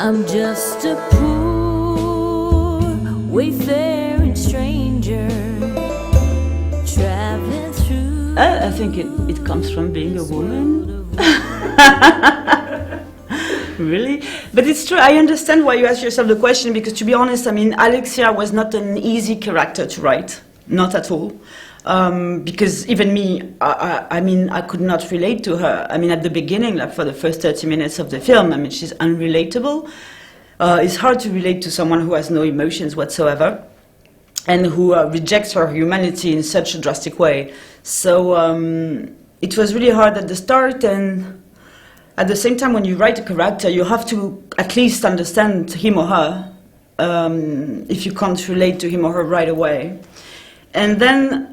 I'm just a poor wayfaring stranger traveling through. I think it comes from being a woman. Really? But it's true, I understand why you ask yourself the question, because to be honest, I mean, Alexia was not an easy character to write, not at all. Because even me, I mean, I could not relate to her. I mean, at the beginning, like for the first 30 minutes of the film, I mean, she's unrelatable. It's hard to relate to someone who has no emotions whatsoever and who rejects her humanity in such a drastic way. So it was really hard at the start, and at the same time, when you write a character, you have to at least understand him or her, if you can't relate to him or her right away. And then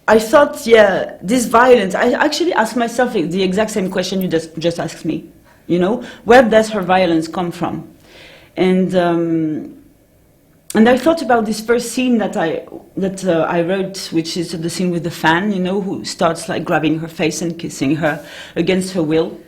I thought, yeah, this violence, I actually asked myself the exact same question you just asked me, you know, where does her violence come from? And I thought about this first scene that I wrote, which is the scene with the fan, you know, who starts like grabbing her face and kissing her against her will.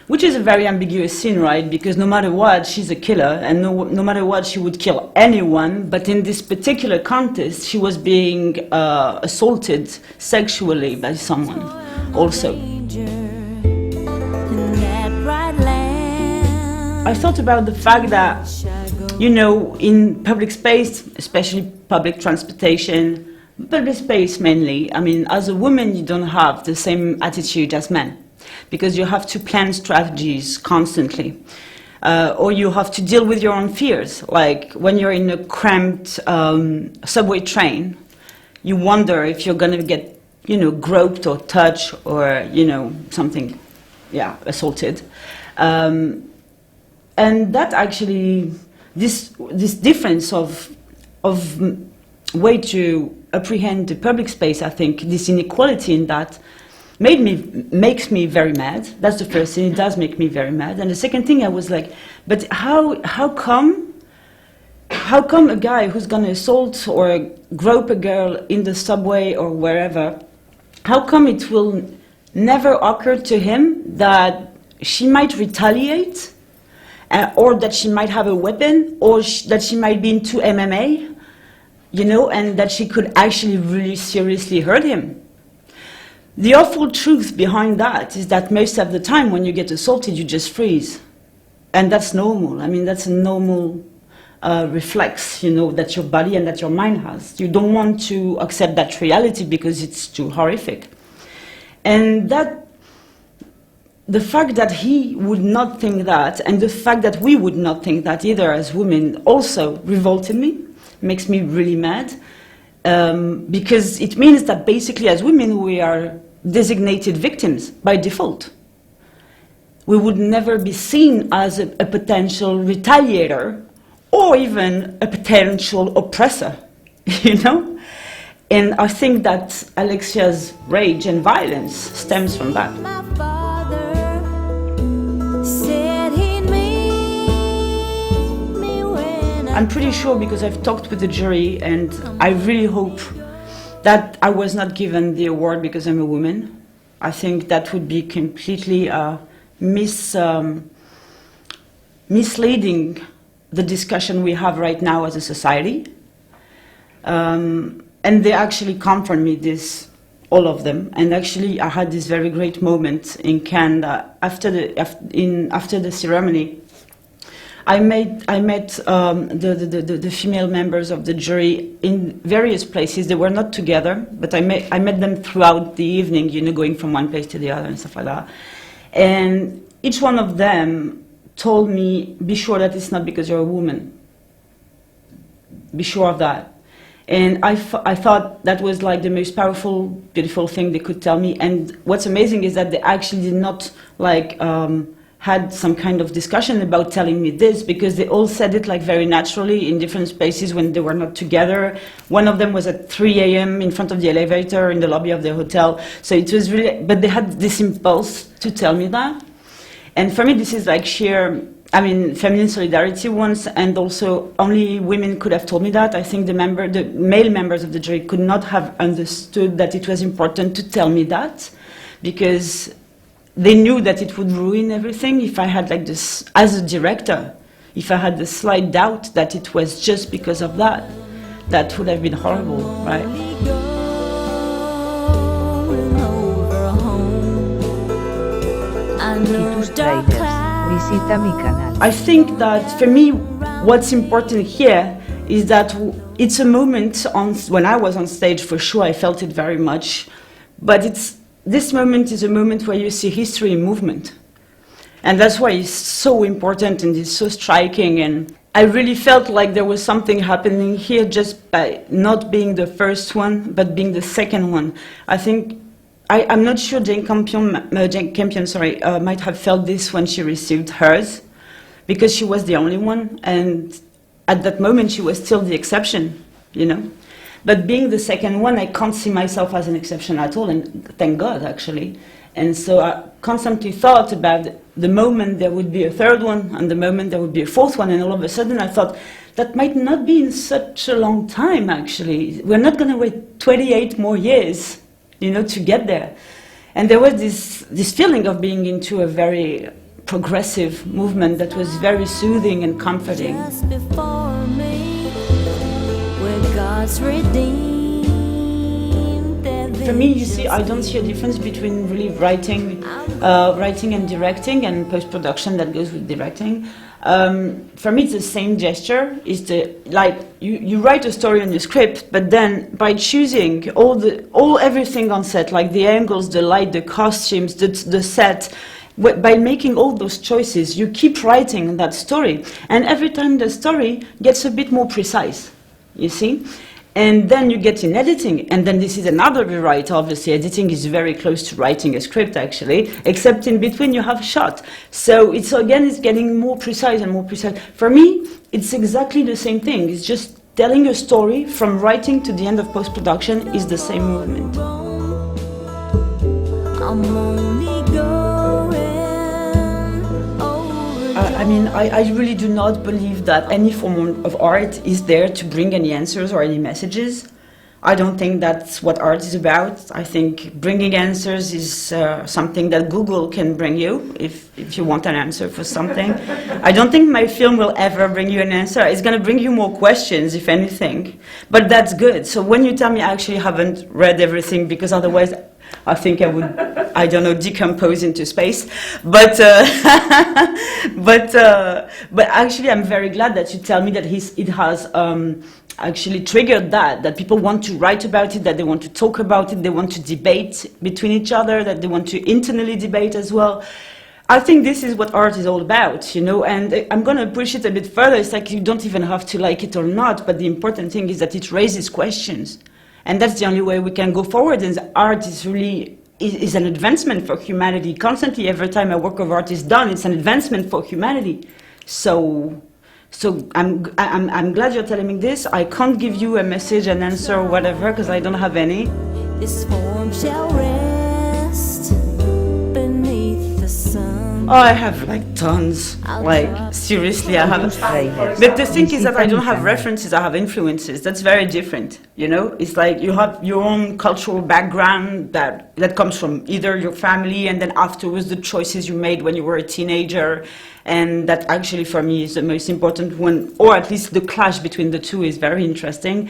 Which is a very ambiguous scene, right? Because no matter what, she's a killer, and no matter what, she would kill anyone. But in this particular context, she was being assaulted sexually by someone also. I thought about the fact that, you know, in public space, especially public transportation, public space mainly, I mean, as a woman, you don't have the same attitude as men, because you have to plan strategies constantly, or you have to deal with your own fears. Like when you're in a cramped subway train, you wonder if you're going to get, you know, groped or touched or, you know, something, yeah, assaulted. And that actually, this difference of way to apprehend the public space, I think, this inequality in that, makes me very mad. That's the first thing. It does make me very mad. And the second thing, I was like, but how come a guy who's going to assault or grope a girl in the subway or wherever, how come it will never occur to him that she might retaliate, or that she might have a weapon, or that she might be into MMA, you know, and that she could actually really seriously hurt him? The awful truth behind that is that most of the time when you get assaulted, you just freeze. And that's normal. I mean, that's a normal reflex, you know, that your body and that your mind has. You don't want to accept that reality because it's too horrific. And that, the fact that he would not think that, and the fact that we would not think that either as women, also revolted me, makes me really mad. Because it means that basically as women we are designated victims by default. We would never be seen as a potential retaliator or even a potential oppressor, you know? And I think that Alexia's rage and violence stems from that. I'm pretty sure, because I've talked with the jury, and I really hope that I was not given the award because I'm a woman. I think that would be completely misleading the discussion we have right now as a society. And they actually confirmed me this, all of them. And actually, I had this very great moment in Cannes after the ceremony. I met the female members of the jury in various places. They were not together, but I met them throughout the evening, you know, going from one place to the other and stuff like that. And each one of them told me, be sure that it's not because you're a woman. Be sure of that. And I thought that was like the most powerful, beautiful thing they could tell me. And what's amazing is that they actually did not like had some kind of discussion about telling me this, because they all said it like very naturally in different spaces when they were not together. One of them was at 3 a.m. in front of the elevator in the lobby of the hotel. So it was really, but they had this impulse to tell me that. And for me, this is like sheer, I mean, feminine solidarity once, and also only women could have told me that. I think the male members of the jury could not have understood that it was important to tell me that, because they knew that it would ruin everything if I had like this, as a director, if I had the slight doubt that it was just because of that, that would have been horrible, right? Y tus tráilers, visita mi canal. I think that for me, what's important here is that it's a moment when I was on stage, for sure, I felt it very much. But this moment is a moment where you see history in movement. And that's why it's so important and it's so striking. And I really felt like there was something happening here just by not being the first one, but being the second one. I think, I'm not sure Jane Campion might have felt this when she received hers, because she was the only one. And at that moment, she was still the exception, you know. But being the second one, I can't see myself as an exception at all, and thank God, actually. And so I constantly thought about the moment there would be a third one, and the moment there would be a fourth one, and all of a sudden I thought, that might not be in such a long time, actually. We're not going to wait 28 more years, you know, to get there. And there was this feeling of being into a very progressive movement that was very soothing and comforting. Just before me, where God's redeemed. For me, you see, I don't see a difference between really writing and directing, and post-production that goes with directing. For me, it's the same gesture. It's like you write a story on your script, but then by choosing everything on set, like the angles, the light, the costumes, the set, by making all those choices, you keep writing that story, and every time the story gets a bit more precise. You see. And then you get in editing, and then this is another rewrite, obviously. Editing is very close to writing a script, actually, except in between you have a shot. So it's getting more precise and more precise. For me, it's exactly the same thing. It's just telling a story from writing to the end of post-production is the same movement. I'm only going I really do not believe that any form of art is there to bring any answers or any messages. I don't think that's what art is about. I think bringing answers is something that Google can bring you if you want an answer for something. I don't think my film will ever bring you an answer. It's going to bring you more questions, if anything. But that's good. So when you tell me I actually haven't read everything, because otherwise I think I would, I don't know, decompose into space. But actually, I'm very glad that you tell me that it has actually triggered that people want to write about it, that they want to talk about it, they want to debate between each other, that they want to internally debate as well. I think this is what art is all about, you know, and I'm going to push it a bit further. It's like you don't even have to like it or not, but the important thing is that it raises questions. And that's the only way we can go forward, and art is really is an advancement for humanity. Constantly, every time a work of art is done, it's an advancement for humanity. So I'm glad you're telling me this. I can't give you a message, an answer, or whatever, because I don't have any. This form shall rest beneath the sun. Oh, I have like tons. Like, seriously, I have. But the thing is that I don't have references, I have influences. That's very different, you know? It's like you have your own cultural background that comes from either your family, and then afterwards the choices you made when you were a teenager. And that actually for me is the most important one, or at least the clash between the two is very interesting.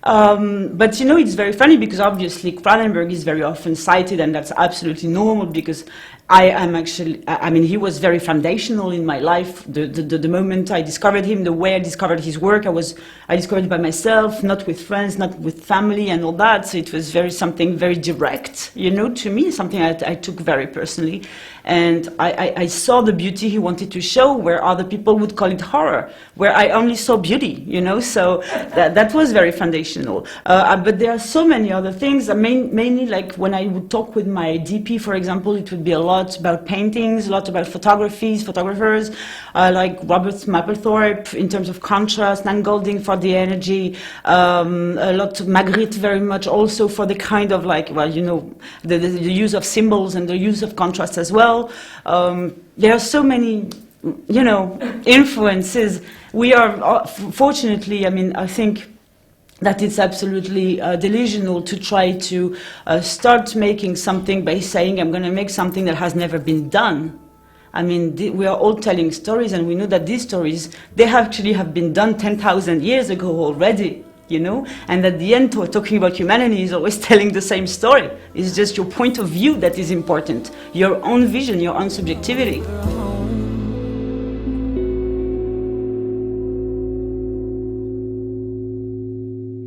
But you know, it's very funny because obviously Cronenberg is very often cited, and that's absolutely normal because he was very foundational in my life. The moment I discovered him, the way I discovered his work, I discovered it by myself, not with friends, not with family and all that. So it was something very direct, you know, to me, something I took very personally. And I saw the beauty he wanted to show where other people would call it horror, where I only saw beauty, you know, so that was very foundational. But there are so many other things, mainly like when I would talk with my DP, for example, it would be a lot about paintings, a lot about photographers, like Robert Mapplethorpe in terms of contrast, Nan Golding for the energy, a lot of Magritte very much also for the kind of like, well, you know, the use of symbols and the use of contrast as well. There are so many, you know, influences. We are, fortunately, I mean, I think that it's absolutely delusional to try to start making something by saying, I'm going to make something that has never been done. I mean, we are all telling stories, and we know that these stories, they actually have been done 10,000 years ago already, you know? And at the end, talking about humanity is always telling the same story. It's just your point of view that is important, your own vision, your own subjectivity.